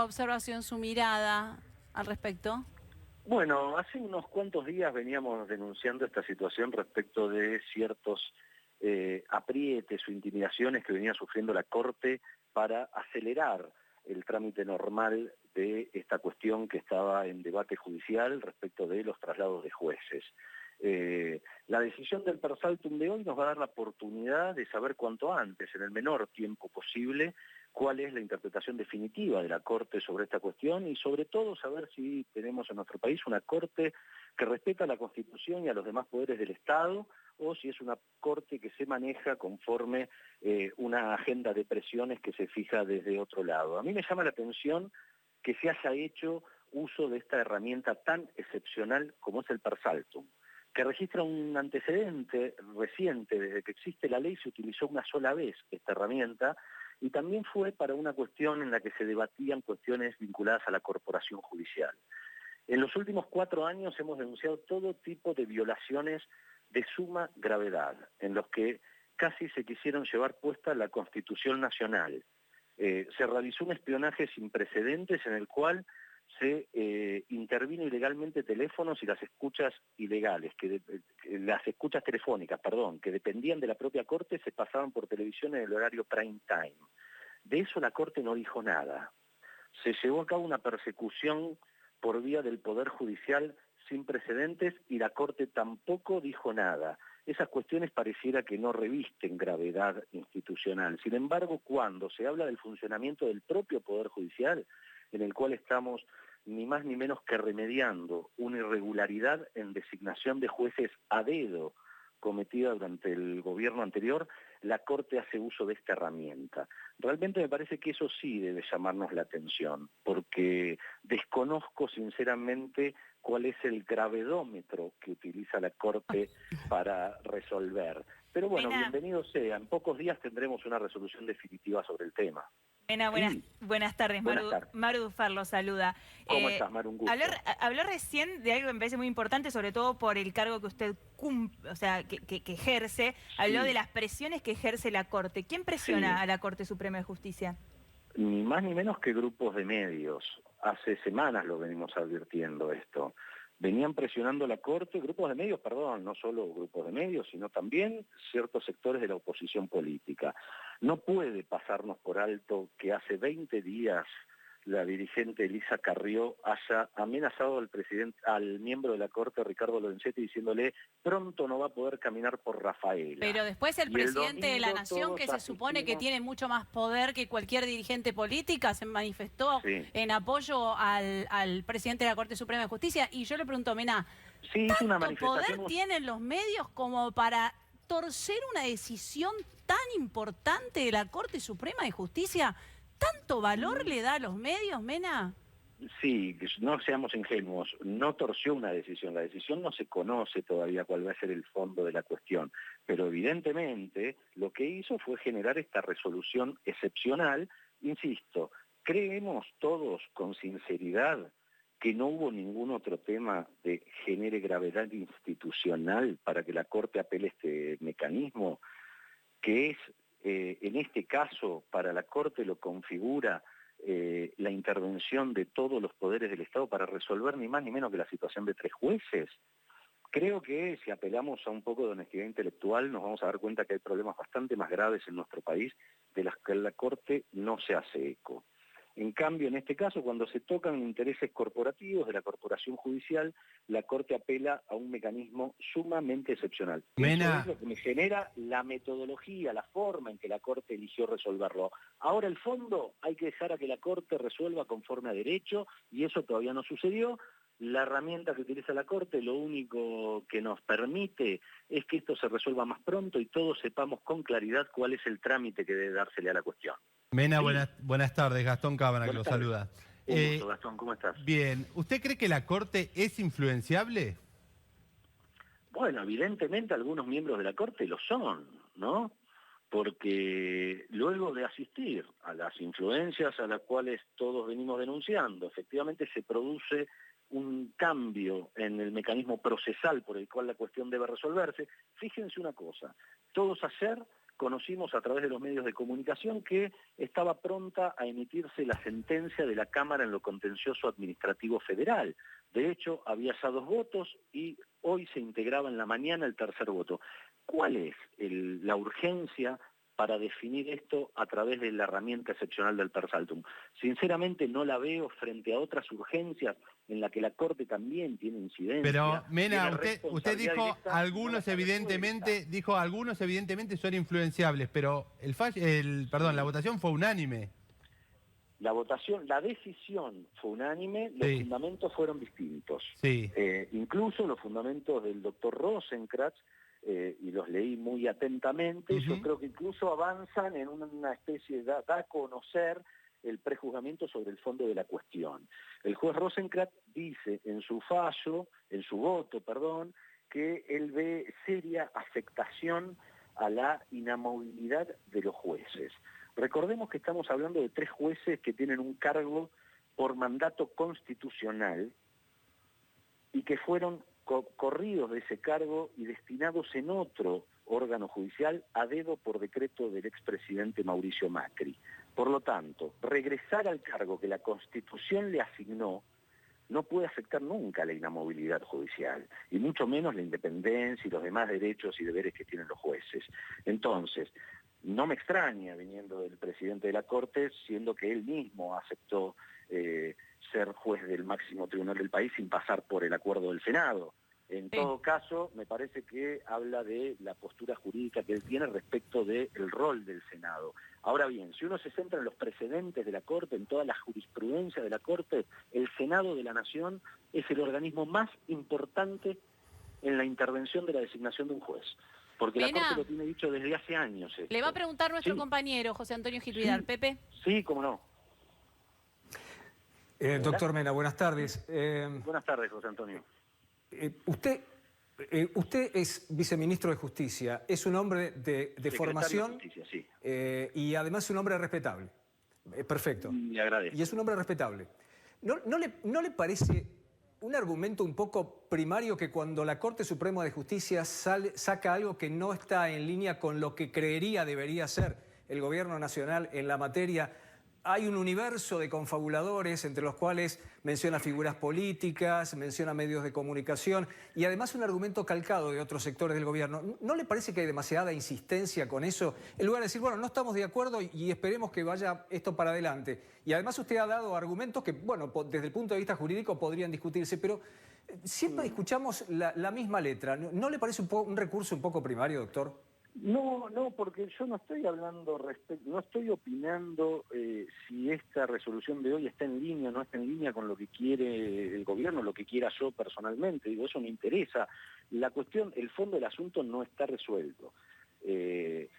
observación, su mirada al respecto? Bueno, hace unos cuantos días veníamos denunciando esta situación respecto de ciertos aprietes o intimidaciones que venía sufriendo la Corte para acelerar el trámite normal de esta cuestión que estaba en debate judicial respecto de los traslados de jueces. La decisión del per saltum de hoy nos va a dar la oportunidad de saber cuanto antes, en el menor tiempo posible, cuál es la interpretación definitiva de la Corte sobre esta cuestión y sobre todo saber si tenemos en nuestro país una Corte que respeta la Constitución y a los demás poderes del Estado o si es una Corte que se maneja conforme una agenda de presiones que se fija desde otro lado. A mí me llama la atención que se haya hecho uso de esta herramienta tan excepcional como es el per saltum, que registra un antecedente reciente. Desde que existe la ley se utilizó una sola vez esta herramienta y también fue para una cuestión en la que se debatían cuestiones vinculadas a la corporación judicial. En los últimos 4 años hemos denunciado todo tipo de violaciones de suma gravedad, en los que casi se quisieron llevar puesta la Constitución Nacional. Se realizó un espionaje sin precedentes en el cual se intervino ilegalmente teléfonos y las escuchas ilegales, las escuchas telefónicas, que dependían de la propia Corte, se pasaban por televisión en el horario prime time. De eso la Corte no dijo nada. Se llevó a cabo una persecución por vía del Poder Judicial sin precedentes y la Corte tampoco dijo nada. Esas cuestiones pareciera que no revisten gravedad institucional. Sin embargo, cuando se habla del funcionamiento del propio Poder Judicial, en el cual estamos ni más ni menos que remediando una irregularidad en designación de jueces a dedo cometida durante el gobierno anterior, la Corte hace uso de esta herramienta. Realmente me parece que eso sí debe llamarnos la atención, porque desconozco sinceramente cuál es el gravedómetro que utiliza la Corte para resolver. Pero bueno, bienvenido sea, en pocos días tendremos una resolución definitiva sobre el tema. Sí. Buenas tardes. Maru Dufar lo saluda. ¿Cómo estás, Maru? Un gusto. Habló recién de algo que me parece muy importante, sobre todo por el cargo que usted que ejerce. Habló de las presiones que ejerce la Corte. ¿Quién presiona a la Corte Suprema de Justicia? Ni más ni menos que grupos de medios. Hace semanas lo venimos advirtiendo esto. Venían presionando la Corte, grupos de medios, no solo grupos de medios, sino también ciertos sectores de la oposición política. No puede pasarnos por alto que hace 20 días la dirigente Elisa Carrió haya amenazado al miembro de la Corte, Ricardo Lorenzetti, diciéndole pronto no va a poder caminar por Rafaela. Pero después el presidente de la Nación, que se supone que tiene mucho más poder que cualquier dirigente política, se manifestó en apoyo al presidente de la Corte Suprema de Justicia. Y yo le pregunto, Mena, ¿tanto poder tienen los medios como para torcer una decisión tan importante de la Corte Suprema de Justicia? ¿Tanto valor le da a los medios, Mena? Sí, no seamos ingenuos, no torció una decisión, la decisión no se conoce todavía cuál va a ser el fondo de la cuestión, pero evidentemente lo que hizo fue generar esta resolución excepcional. Insisto, creemos todos con sinceridad que no hubo ningún otro tema de genere gravedad institucional para que la Corte apele este mecanismo, que es, en este caso, para la Corte lo configura la intervención de todos los poderes del Estado para resolver ni más ni menos que la situación de 3 jueces. Creo que si apelamos a un poco de honestidad intelectual nos vamos a dar cuenta que hay problemas bastante más graves en nuestro país de las que la Corte no se hace eco. En cambio, en este caso, cuando se tocan intereses corporativos de la corporación judicial, la Corte apela a un mecanismo sumamente excepcional. Eso es lo que me genera la metodología, la forma en que la Corte eligió resolverlo. Ahora el fondo hay que dejar a que la Corte resuelva conforme a derecho, y eso todavía no sucedió. La herramienta que utiliza la Corte lo único que nos permite es que esto se resuelva más pronto y todos sepamos con claridad cuál es el trámite que debe dársele a la cuestión. Mena, buenas tardes, Gastón Cámara que lo saluda. Un gusto, Gastón, ¿cómo estás? Bien, ¿usted cree que la Corte es influenciable? Bueno, evidentemente algunos miembros de la Corte lo son, ¿no? Porque luego de asistir a las influencias a las cuales todos venimos denunciando, efectivamente se produce un cambio en el mecanismo procesal por el cual la cuestión debe resolverse. Fíjense una cosa, todos ayer conocimos a través de los medios de comunicación que estaba pronta a emitirse la sentencia de la Cámara en lo contencioso administrativo federal. De hecho, había ya 2 votos y hoy se integraba en la mañana el tercer voto. ¿Cuál es la urgencia para definir esto a través de la herramienta excepcional del per saltum? Sinceramente no la veo frente a otras urgencias en las que la Corte también tiene incidencia. Pero, Mena, usted dijo algunos evidentemente son influenciables, pero la votación fue unánime. La decisión fue unánime, los fundamentos fueron distintos. Sí. Incluso los fundamentos del doctor Rosenkrantz, y los leí muy atentamente, yo creo que incluso avanzan en una especie da a conocer el prejuzgamiento sobre el fondo de la cuestión. El juez Rosenkrantz dice en su voto, que él ve seria afectación a la inamovilidad de los jueces. Recordemos que estamos hablando de 3 jueces que tienen un cargo por mandato constitucional y que fueron corridos de ese cargo y destinados en otro órgano judicial a dedo por decreto del expresidente Mauricio Macri. Por lo tanto, regresar al cargo que la Constitución le asignó no puede afectar nunca la inamovilidad judicial, y mucho menos la independencia y los demás derechos y deberes que tienen los jueces. Entonces, no me extraña viniendo del presidente de la Corte, siendo que él mismo aceptó ser juez del máximo tribunal del país sin pasar por el acuerdo del Senado. En todo caso, me parece que habla de la postura jurídica que él tiene respecto del rol del Senado. Ahora bien, si uno se centra en los precedentes de la Corte, en toda la jurisprudencia de la Corte, el Senado de la Nación es el organismo más importante en la intervención de la designación de un juez. Porque la Corte lo tiene dicho desde hace años. Esto. Le va a preguntar nuestro compañero, José Antonio Gil Vidal. Pepe. Sí, cómo no. Doctor Mena, buenas tardes. Buenas tardes, José Antonio. Usted es viceministro de Justicia, es un hombre de formación de Justicia, sí. Y además un hombre respetable. Perfecto. Le agradezco. Y es un hombre respetable. ¿No le parece un argumento un poco primario que cuando la Corte Suprema de Justicia saca algo que no está en línea con lo que creería debería ser el gobierno nacional en la materia, hay un universo de confabuladores entre los cuales menciona figuras políticas, menciona medios de comunicación y además un argumento calcado de otros sectores del gobierno? ¿No le parece que hay demasiada insistencia con eso? En lugar de decir, bueno, no estamos de acuerdo y esperemos que vaya esto para adelante. Y además usted ha dado argumentos que, bueno, desde el punto de vista jurídico podrían discutirse, pero siempre escuchamos la misma letra. ¿No le parece un recurso un poco primario, doctor? No, porque yo no estoy hablando no estoy opinando si esta resolución de hoy está en línea o no está en línea con lo que quiere el gobierno, lo que quiera yo personalmente. Digo, eso me interesa. La cuestión, el fondo del asunto no está resuelto.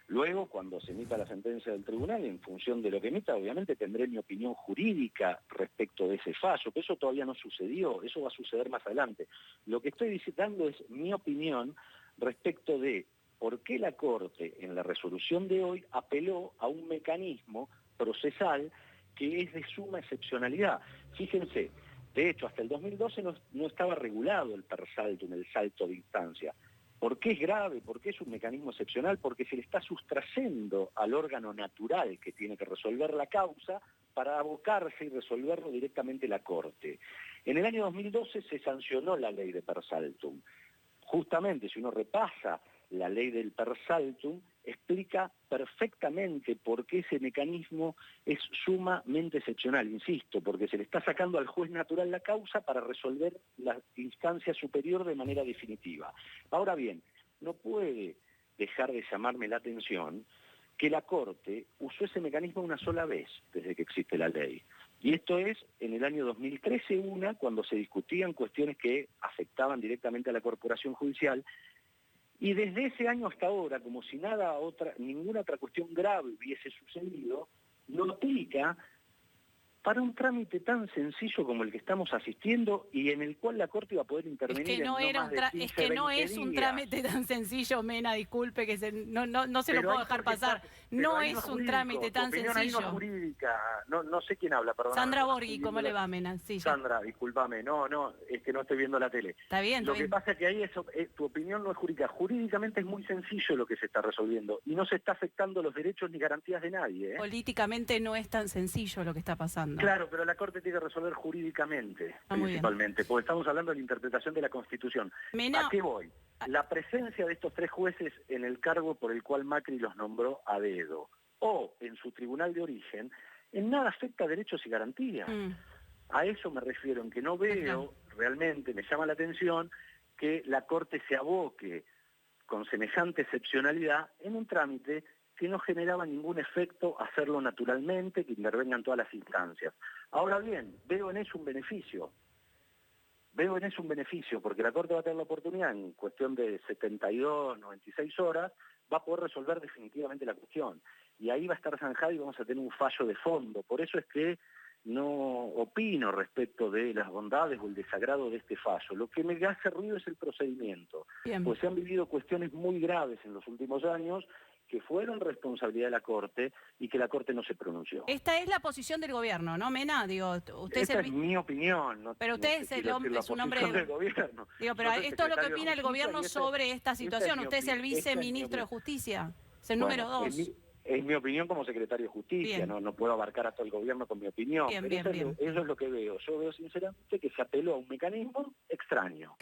Luego, cuando se emita la sentencia del tribunal, en función de lo que emita, obviamente tendré mi opinión jurídica respecto de ese fallo, pero eso todavía no sucedió, eso va a suceder más adelante. Lo que estoy dando es mi opinión respecto de por qué la Corte, en la resolución de hoy, apeló a un mecanismo procesal que es de suma excepcionalidad. Fíjense, de hecho, hasta el 2012 no estaba regulado el per saltum, el salto de instancia. ¿Por qué es grave? ¿Por qué es un mecanismo excepcional? Porque se le está sustrayendo al órgano natural que tiene que resolver la causa para abocarse y resolverlo directamente la Corte. En el año 2012 se sancionó la ley de per saltum. Justamente, si uno repasa la ley del per saltum, explica perfectamente por qué ese mecanismo es sumamente excepcional, insisto, porque se le está sacando al juez natural la causa para resolver la instancia superior de manera definitiva. Ahora bien, no puede dejar de llamarme la atención que la Corte usó ese mecanismo una sola vez desde que existe la ley. Y esto es en el año 2013 cuando se discutían cuestiones que afectaban directamente a la corporación judicial. Y desde ese año hasta ahora, como si ninguna otra cuestión grave hubiese sucedido, notifica para un trámite tan sencillo como el que estamos asistiendo y en el cual la Corte iba a poder intervenir Es que no, es un trámite tan sencillo, Mena, disculpe, que no se lo puedo dejar pasar. No es un trámite tan sencillo. Hay una jurídica, no sé quién habla, perdón. Sandra Borghi, ¿cómo le va, Mena? Sí, Sandra, discúlpame, no, es que no estoy viendo la tele. Está bien, Lo que pasa es que ahí tu opinión no es jurídica. Jurídicamente es muy sencillo lo que se está resolviendo y no se está afectando los derechos ni garantías de nadie. Políticamente no es tan sencillo lo que está pasando. Claro, pero la Corte tiene que resolver jurídicamente, principalmente, porque estamos hablando de la interpretación de la Constitución. Mena, ¿a qué voy? La presencia de estos 3 jueces en el cargo por el cual Macri los nombró a dedo, o en su tribunal de origen, en nada afecta a derechos y garantías. A eso me refiero, en que no veo, realmente me llama la atención, que la Corte se aboque con semejante excepcionalidad en un trámite que no generaba ningún efecto hacerlo naturalmente, que intervengan todas las instancias. Ahora bien, veo en eso un beneficio. Porque la Corte va a tener la oportunidad, en cuestión de 72, 96 horas, va a poder resolver definitivamente la cuestión. Y ahí va a estar zanjada y vamos a tener un fallo de fondo. Por eso es que no opino respecto de las bondades o el desagrado de este fallo. Lo que me hace ruido es el procedimiento. Pues se han vivido cuestiones muy graves en los últimos años que fueron responsabilidad de la Corte y que la Corte no se pronunció. Esta es la posición del gobierno, ¿no, Mena? Digo, usted Esta es mi opinión. Pero usted es un hombre del gobierno. Digo, pero esto es lo que opina el gobierno sobre esta situación. Usted es el viceministro de Justicia, es el número 2. Es mi opinión como secretario de Justicia, no puedo abarcar a todo el gobierno con mi opinión. Eso es lo que veo. Yo veo sinceramente que se apeló a un mecanismo extraño.